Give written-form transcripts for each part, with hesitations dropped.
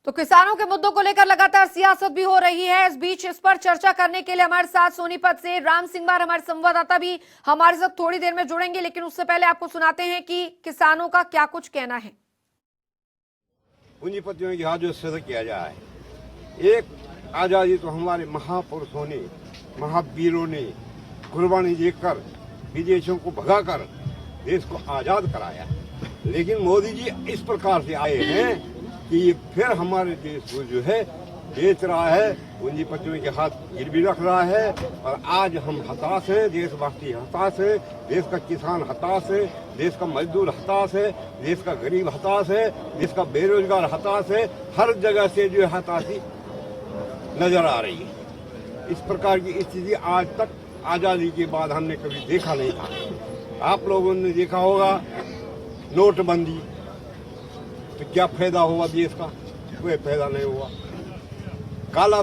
तो किसानों के मुद्दों को लेकर लगातार सियासत भी हो रही है। इस बीच इस पर चर्चा करने के लिए हमारे साथ सोनीपत से राम सिंह बार हमारे संवाददाता भी हमारे साथ थोड़ी देर में जुड़ेंगे, लेकिन उससे पहले आपको सुनाते हैं कि किसानों का क्या कुछ कहना है। पूंजीपतियों की जो सिद्ध किया जाए, एक आजादी तो हमारे महापुरुषों ने, महावीरों ने कुर्बानी देकर विदेशों को भगाकर देश को आजाद कराया। लेकिन मोदी जी इस प्रकार से आए हैं कि ये फिर हमारे देश को जो है बेच रहा है, पूंजीपतियों के हाथ गिरवी रख रहा है। और आज हम हताश हैं, देशवासी हताश है, देश का किसान हताश है, देश का मजदूर हताश है, देश का गरीब हताश है, देश का बेरोजगार हताश है। हर जगह से जो हताशी नजर आ रही है। इस प्रकार की स्थिति आज तक आजादी के बाद हमने कभी देखा नहीं था। आप लोगों ने देखा होगा नोटबंदी, तो क्या फायदा हुआ देश का? कोई फायदा नहीं हुआ। काला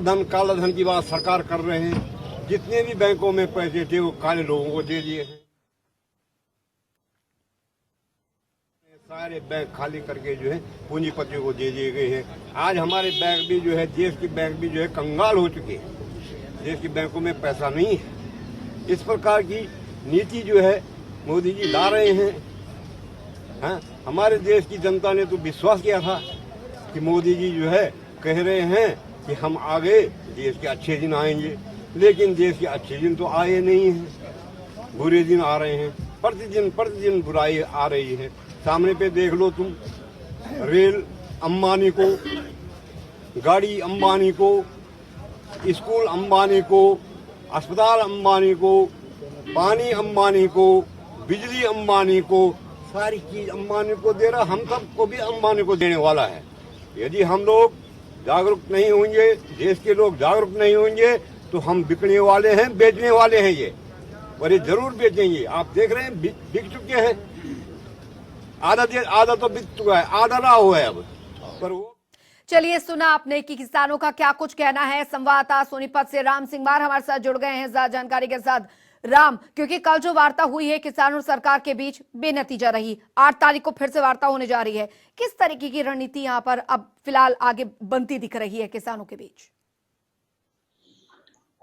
धन की बात सरकार कर रहे हैं। जितने भी बैंकों में पैसे थे वो काले लोगों को दे दिए हैं। सारे बैंक खाली करके जो है पूंजीपतियों को दे दिए गए हैं। आज हमारे बैंक भी जो है, देश के बैंक भी जो है कंगाल हो चुके हैं। देश के बैंकों में पैसा नहीं है। इस प्रकार की नीति जो है मोदी जी ला रहे हैं। हाँ, हमारे देश की जनता ने तो विश्वास किया था कि मोदी जी जो है कह रहे हैं कि हम आगे देश के अच्छे दिन आएंगे, लेकिन देश के अच्छे दिन तो आए नहीं हैं। बुरे दिन आ रहे हैं। प्रतिदिन बुराई आ रही है। सामने पे देख लो तुम, रेल अंबानी को, गाड़ी अंबानी को, स्कूल अंबानी को, अस्पताल अंबानी को, पानी अंबानी को, बिजली अंबानी को, सारी चीज अंबानी को दे रहा। हम सबको भी अंबानी को देने वाला है। यदि हम लोग जागरूक नहीं होंगे, देश के लोग जागरूक नहीं होंगे, तो हम बिकने वाले हैं, बेचने वाले हैं ये, और ये जरूर बेचेंगे। आप देख रहे हैं बिक चुके हैं। आधा तो बिक चुका है, आधा रहा हुआ है अब। पर वो चलिए, सुना आपने कि किसानों का क्या कुछ कहना है। संवाददाता सोनीपत से राम सिंह बार हमारे साथ जुड़ गए हैं ज्यादा जानकारी के साथ। राम, क्योंकि कल जो वार्ता हुई है किसानों और सरकार के बीच बेनतीजा रही, 8 तारीख को फिर से वार्ता होने जा रही है। किस तरीके की रणनीति यहां पर अब फिलहाल आगे बनती दिख रही है किसानों के बीच?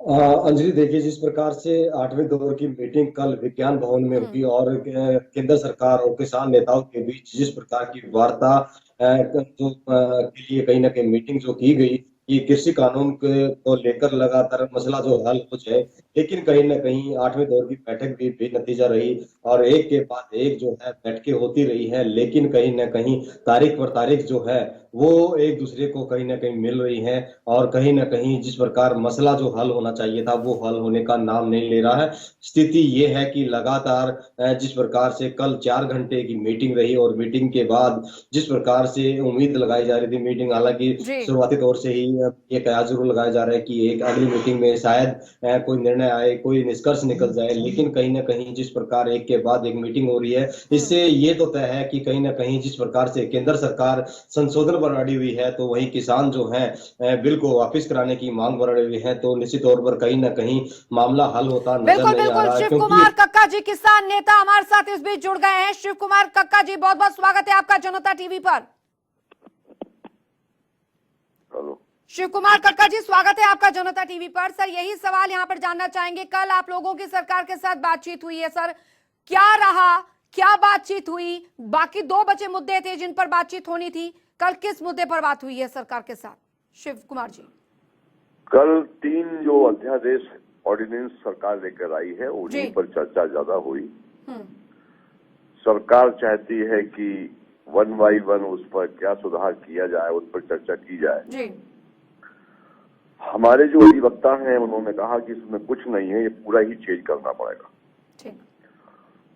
अंजलि, देखिए, जिस प्रकार से 8वें दौर की मीटिंग कल विज्ञान भवन में हुई और केंद्र सरकार और किसान नेताओं के बीच जिस प्रकार की वार्ता जो के लिए कहीं ना कहीं मीटिंग जो की गई कि कृषि कानून को लेकर लगातार मसला जो हल हो जाए, लेकिन कहीं ना कहीं 8वें दौर की बैठक भी बेनतीजा रही और एक के बाद एक जो है बैठकें होती रही है। लेकिन कहीं ना कहीं तारीख पर तारीख जो है वो एक दूसरे को कहीं ना कहीं मिल रही है और कहीं ना कहीं जिस प्रकार मसला जो हल होना चाहिए था वो हल होने का नाम नहीं ले रहा है। स्थिति ये है कि लगातार जिस प्रकार से कल 4 घंटे की मीटिंग रही और मीटिंग के बाद जिस प्रकार से उम्मीद लगाई जा रही थी, मीटिंग हालांकि शुरुआती तौर से ही ये कयास जरूर लगाया जा रहा है कि एक अगली मीटिंग में शायद कोई निर्णय आए, कोई निष्कर्ष निकल जाए, लेकिन कहीं ना कहीं जिस प्रकार एक के बाद एक मीटिंग हो रही है, इससे ये तो तय है कि कहीं ना कहीं जिस प्रकार से केंद्र सरकार संशोधन पर अड़ी हुई है, तो वहीं किसान जो है बिल को वापिस कराने की मांग पर अड़े हुए हैं। तो निश्चित तौर पर कहीं ना कहीं मामला हल होता नजर नहीं आ रहा है। शिव कुमार कक्का जी, किसान नेता हमारे साथ इस बीच जुड़ गए हैं। शिव कुमार कक्का जी, बहुत बहुत स्वागत है आपका जनता टीवी पर। हेलो शिव कुमार कक्का जी, स्वागत है आपका जनता टीवी पर। सर, यही सवाल यहां पर जानना चाहेंगे, कल आप लोगों की सरकार के साथ बातचीत हुई है सर, क्या रहा, क्या बातचीत हुई? बाकी 2 बचे मुद्दे थे जिन पर बातचीत होनी थी, कल किस मुद्दे पर बात हुई है सरकार के साथ? शिव कुमार जी, कल 3 जो अध्यादेश ऑर्डिनेंस सरकार लेकर आई है उन्हीं पर चर्चा ज्यादा हुई। सरकार चाहती है कि 1 बाई 1 उस पर क्या सुधार किया जाए, उस पर चर्चा की जाए जी। हमारे जो अधिवक्ता हैं उन्होंने कहा कि इसमें कुछ नहीं है, ये पूरा ही चेंज करना पड़ेगा।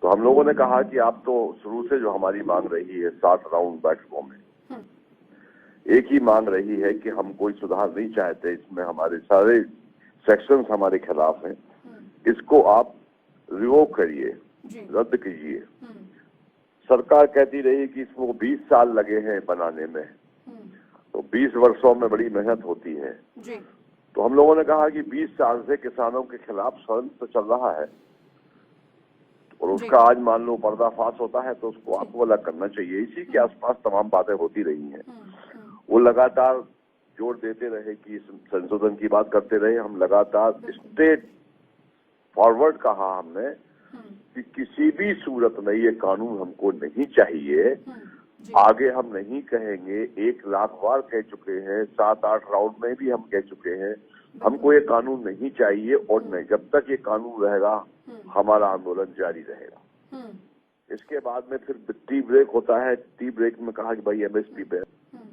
तो हम लोगों ने कहा कि आप तो शुरू से जो हमारी मांग रही है 60 राउंड बैठकों में एक ही मांग रही है कि हम कोई सुधार नहीं चाहते, इसमें हमारे सारे सेक्शंस हमारे खिलाफ हैं, इसको आप रिवोक करिए, रद्द कीजिए। सरकार कहती रही कि इसको 20 साल लगे हैं बनाने में, तो 20 वर्षों में बड़ी मेहनत होती है जी। तो हम लोगों ने कहा कि 20 साल से किसानों के खिलाफ षड्यंत्र चल रहा है और उसका आज मान लो पर्दाफाश होता है तो उसको आपको अलग करना चाहिए। इसी के आसपास तमाम बातें होती रही हैं। वो लगातार जोर देते रहे कि इस संशोधन की बात करते रहे। हम लगातार स्टेट फॉरवर्ड कहा हमने कि किसी भी सूरत में ये कानून हमको नहीं चाहिए। आगे हम नहीं कहेंगे, 1 लाख बार कह चुके हैं, 7-8 राउंड में भी हम कह चुके हैं, हमको ये कानून नहीं चाहिए। और नहीं, जब तक ये कानून रहेगा हमारा आंदोलन जारी रहेगा। इसके बाद में फिर टी ब्रेक होता है। टी ब्रेक में कहा कि भाई एमएसपी पे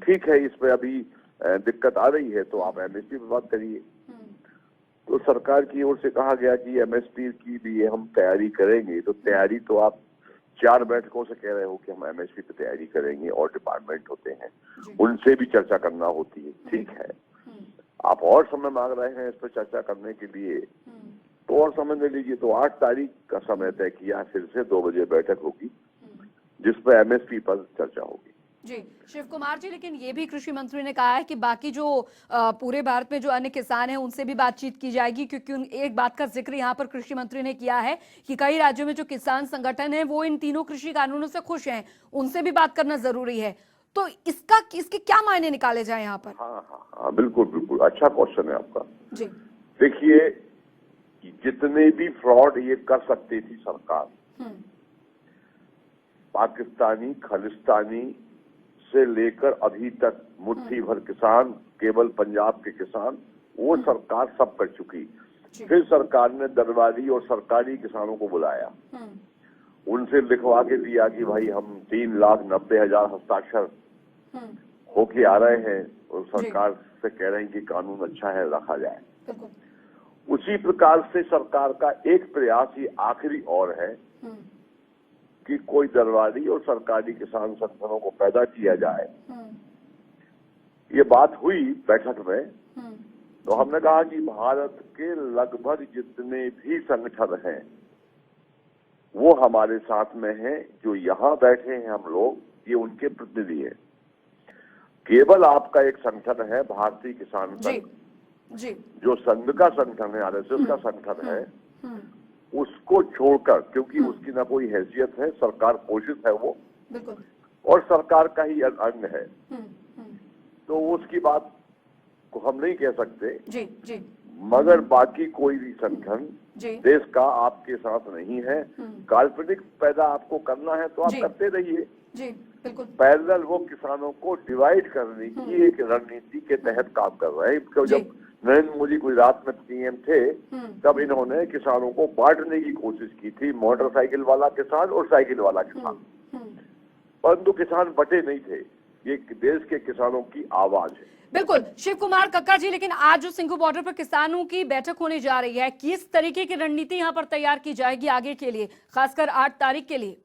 ठीक है, इस पे अभी दिक्कत आ रही है तो आप एमएसपी पे बात करिए। तो सरकार की ओर से कहा गया कि एमएसपी की भी हम तैयारी करेंगे। तो तैयारी तो आप 4 बैठकों से कह रहे हो कि हम एमएसपी पे तैयारी करेंगे, और डिपार्टमेंट होते हैं उनसे भी चर्चा करना होती है। ठीक है, आप और समय मांग रहे हैं इस पर चर्चा करने के लिए, तो और समय ले लीजिए। तो 8 तारीख का समय तय किया, फिर से 2 बजे बैठक होगी जिस पर एमएसपी पर चर्चा होगी। जी शिव कुमार जी, लेकिन ये भी कृषि मंत्री ने कहा है कि बाकी जो पूरे भारत में जो अन्य किसान हैं उनसे भी बातचीत की जाएगी, क्योंकि एक बात का जिक्र यहाँ पर कृषि मंत्री ने किया है कि कई राज्यों में जो किसान संगठन है वो इन तीनों कृषि कानूनों से खुश हैं, उनसे भी बात करना जरूरी है। तो इसके क्या मायने निकाले जाए यहाँ पर? हाँ, बिल्कुल बिल्कुल, अच्छा क्वेश्चन है आपका। जी देखिए, जितने भी फ्रॉड ये कर सकती थी सरकार, पाकिस्तानी, खालिस्तानी से लेकर अभी तक मुट्ठी भर किसान, केवल पंजाब के किसान, वो सरकार सब कर चुकी। फिर सरकार ने दरबारी और सरकारी किसानों को बुलाया, उनसे लिखवा के दिया कि भाई हम 3,90,000 हस्ताक्षर होके आ रहे हैं और सरकार से कह रहे हैं कि कानून अच्छा है, रखा जाए। उसी प्रकार से सरकार का एक प्रयास ये आखिरी और है कि कोई दरबारी और सरकारी किसान संगठनों को पैदा किया जाए। ये बात हुई बैठक में, तो हमने कहा कि भारत के लगभग जितने भी संगठन हैं वो हमारे साथ में हैं। जो यहाँ बैठे हैं हम लोग, ये उनके प्रतिनिधि हैं। केवल आपका एक संगठन है भारतीय किसान संघ, जो संघ का संगठन है, आरएसएस का संगठन है, उसको छोड़कर, क्योंकि उसकी ना कोई हैसियत है, सरकार पोषित है वो, और सरकार का ही अंग है, तो उसकी बात को हम नहीं कह सकते। मगर बाकी कोई भी संगठन देश का आपके साथ नहीं है। काल्पनिक पैदा आपको करना है तो आप करते रहिए। पैरेलल वो किसानों को डिवाइड करने की एक रणनीति के तहत काम कर रहे हैं। जब नरेंद्र मोदी गुजरात में पीएम थे तब इन्होंने किसानों को बांटने की कोशिश की थी, मोटरसाइकिल वाला किसान और साइकिल वाला किसान, परंतु किसान बटे नहीं थे। ये देश के किसानों की आवाज है। बिल्कुल शिव कुमार कक्का जी, लेकिन आज जो सिंघू बॉर्डर पर किसानों की बैठक होने जा रही है, किस तरीके की रणनीति यहाँ पर तैयार की जाएगी आगे के लिए, खासकर 8 तारीख के लिए?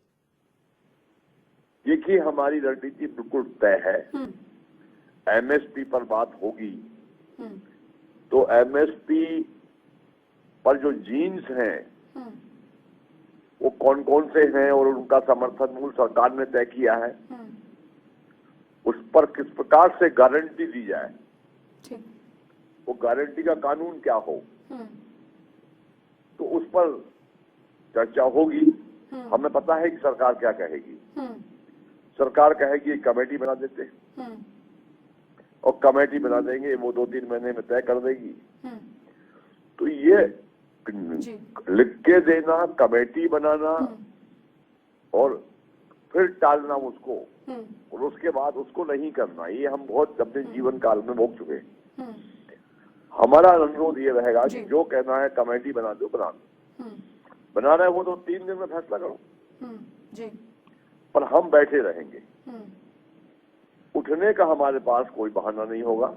देखिए, हमारी रणनीति बिल्कुल तय है। एमएसपी पर बात होगी तो एमएसपी पर जो जीन्स हैं वो कौन कौन से हैं और उनका समर्थन मूल्य सरकार ने तय किया है, उस पर किस प्रकार से गारंटी दी जाए, वो गारंटी का कानून क्या हो, तो उस पर चर्चा होगी। हमें पता है कि सरकार क्या कहेगी। सरकार कहेगी कमेटी बना देते, और कमेटी बना देंगे, वो 2-3 महीने में तय कर देगी। तो ये लिख के देना, कमेटी बनाना और फिर टालना उसको, और उसके बाद उसको नहीं करना, ये हम बहुत अपने जीवन काल में भोग चुके हैं। हमारा अनुरोध ये रहेगा कि जो कहना है कमेटी बना दो, बना दो। बना रहे हो तो 3 दिन में फैसला करो, पर हम बैठे रहेंगे। उठने का हमारे पास कोई बहाना नहीं होगा।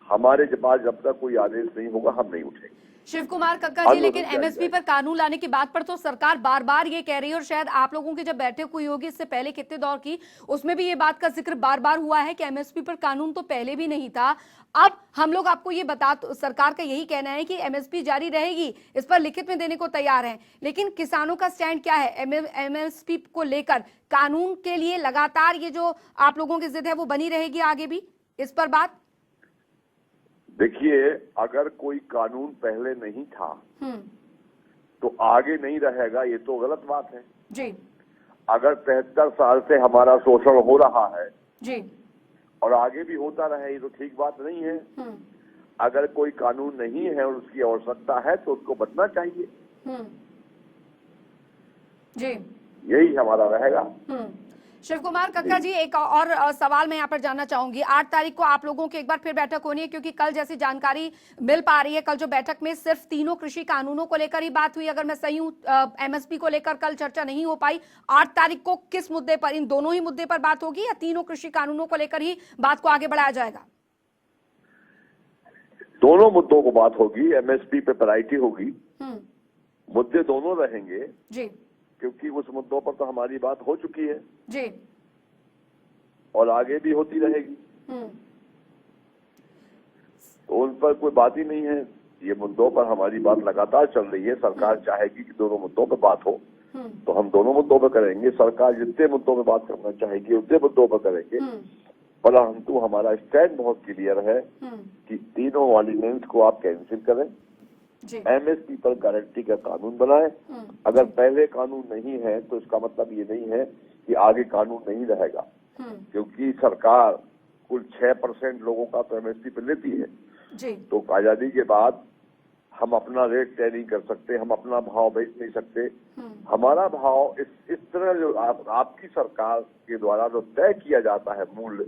हमारे पास जब तक कोई आदेश नहीं होगा हम नहीं उठेंगे। शिव कुमार कक्का जी, लेकिन एमएसपी पर कानून लाने की बात पर तो सरकार बार बार ये कह रही है, और शायद आप लोगों की जब बैठक हुई होगी इससे पहले कितने दौर की, उसमें भी ये बात का जिक्र बार बार हुआ है कि एमएसपी पर कानून तो पहले भी नहीं था। अब हम लोग आपको ये सरकार का यही कहना है कि एमएसपी जारी रहेगी, इस पर लिखित में देने को तैयार है, लेकिन किसानों का स्टैंड क्या है एमएसपी को लेकर? कानून के लिए लगातार ये जो आप लोगों की जिद है वो बनी रहेगी आगे भी, इस पर बात? देखिए, अगर कोई कानून पहले नहीं था तो आगे नहीं रहेगा, ये तो गलत बात है जी। अगर 73 साल से हमारा शोषण हो रहा है और आगे भी होता रहे, ये तो ठीक बात नहीं है। अगर कोई कानून नहीं है और उसकी आवश्यकता है तो उसको बनना चाहिए। जी, यही हमारा रहेगा। शिव कुमार कक्का जी, एक और सवाल मैं यहाँ पर जानना चाहूंगी। 8 तारीख को आप लोगों की एक बार फिर बैठक होनी है, क्योंकि कल जैसी जानकारी मिल पा रही है, कल जो बैठक में सिर्फ तीनों कृषि कानूनों को लेकर ही बात हुई। अगर मैं सही हूँ, एमएसपी को लेकर कल चर्चा नहीं हो पाई। 8 तारीख को किस मुद्दे पर, इन दोनों ही मुद्दे पर बात होगी या तीनों कृषि कानूनों को लेकर ही बात को आगे बढ़ाया जाएगा? दोनों मुद्दों को बात होगी। एमएसपी पे पैरिटी होगी, मुद्दे दोनों रहेंगे जी, क्योंकि उस मुद्दों पर तो हमारी बात हो चुकी है जी, और आगे भी होती रहेगी। तो उन पर कोई बात ही नहीं है। ये मुद्दों पर हमारी बात लगातार चल रही है। सरकार चाहेगी कि दोनों मुद्दों पर बात हो तो हम दोनों मुद्दों पर करेंगे। सरकार जितने मुद्दों पर बात करना चाहेगी उतने मुद्दों पर करेंगे। परंतु हमारा स्टैंड बहुत क्लियर है कि तीनों ऑर्डिनेंस को आप कैंसिल करें, एमएसपी पर गारंटी का कानून बनाएं। अगर पहले कानून नहीं है तो इसका मतलब ये नहीं है कि आगे कानून नहीं रहेगा, क्योंकि सरकार कुल 6% लोगों का तो एमएसपी पे लेती है जी। तो आजादी के बाद हम अपना रेट तय नहीं कर सकते, हम अपना भाव बेच नहीं सकते। हमारा भाव इस तरह जो आपकी सरकार के द्वारा जो तय किया जाता है मूल्य,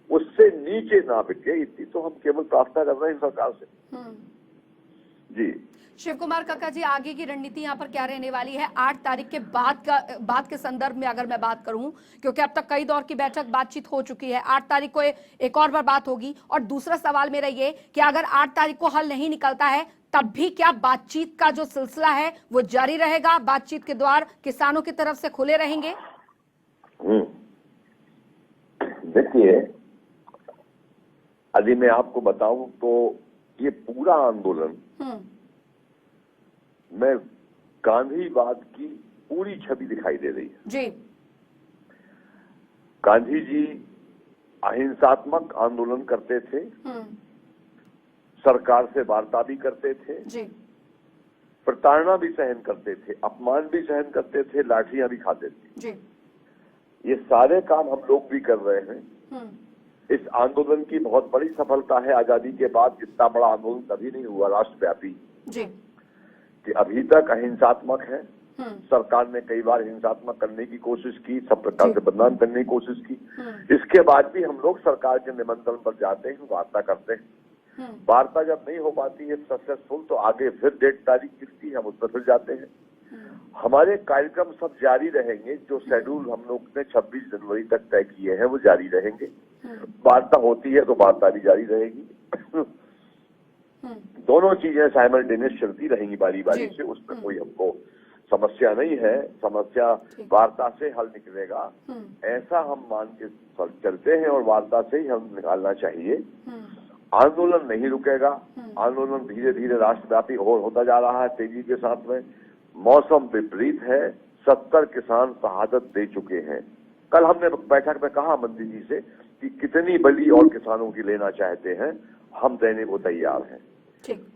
उससे नीचे ना बिके, इतनी तो हम केवल प्रार्थना कर रहे हैं सरकार से। जी शिव कुमार कक्का जी, आगे की रणनीति यहाँ पर क्या रहने वाली है 8 तारीख के बाद के संदर्भ में अगर मैं बात करूं, क्योंकि अब तक कई दौर की बैठक बातचीत हो चुकी है, 8 तारीख को एक और बार बात होगी। और दूसरा सवाल मेरा ये कि अगर 8 तारीख को हल नहीं निकलता है तब भी क्या बातचीत का जो सिलसिला है वो जारी रहेगा? बातचीत के द्वार किसानों की तरफ से खुले रहेंगे? देखिए, यदि मैं आपको बताऊं तो ये पूरा आंदोलन में गांधीवाद की पूरी छवि दिखाई दे रही है जी। गांधी जी अहिंसात्मक आंदोलन करते थे, सरकार से वार्ता भी करते थे जी, प्रताड़ना भी सहन करते थे, अपमान भी सहन करते थे, लाठियां भी खाते थे जी। ये सारे काम हम लोग भी कर रहे हैं। इस आंदोलन की बहुत बड़ी सफलता है, आजादी के बाद इतना बड़ा आंदोलन कभी नहीं हुआ राष्ट्रव्यापी जी, कि अभी तक अहिंसात्मक है। सरकार ने कई बार हिंसात्मक करने की कोशिश की, सब प्रकार से बदनाम करने की कोशिश की। इसके बाद भी हम लोग सरकार के निमंत्रण पर जाते हैं, वार्ता करते हैं। वार्ता जब नहीं हो पाती है सक्सेसफुल तो आगे फिर डेट तारीख मिलती है, हम उस पर फिर जाते हैं। हमारे कार्यक्रम सब जारी रहेंगे। जो शेड्यूल हम लोग ने 26 जनवरी तक तय किए हैं वो जारी रहेंगे। वार्ता होती है तो वार्ता भी जारी रहेगी। दोनों चीजें साइमल्टेनियस चलती रहेंगी बारी बारी से, उसमें कोई हमको समस्या नहीं है। समस्या वार्ता से हल निकलेगा ऐसा हम मान के चलते हैं और वार्ता से ही हम निकालना चाहिए। आंदोलन नहीं रुकेगा, आंदोलन धीरे धीरे राष्ट्रव्यापी और होता जा रहा है तेजी के साथ में। मौसम विपरीत है, 70 किसान शहादत दे चुके हैं। कल हमने बैठक में कहा मंत्री जी से कि कितनी बलि और किसानों की लेना चाहते हैं, हम देने को तैयार हैं।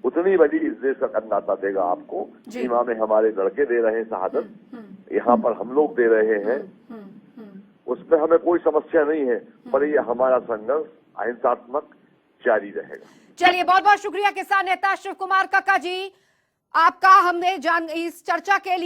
उतनी बड़ी इस देश का अन्नदाता देगा आपको। सीमा में हमारे लड़के दे रहे हैं शहादत, यहाँ पर हम लोग दे रहे हैं, उसमें हमें कोई समस्या नहीं है। पर ये हमारा संघर्ष अहिंसात्मक जारी रहेगा। चलिए, बहुत बहुत शुक्रिया किसान नेता शिव कुमार कक्का जी आपका। हमने इस चर्चा के लिए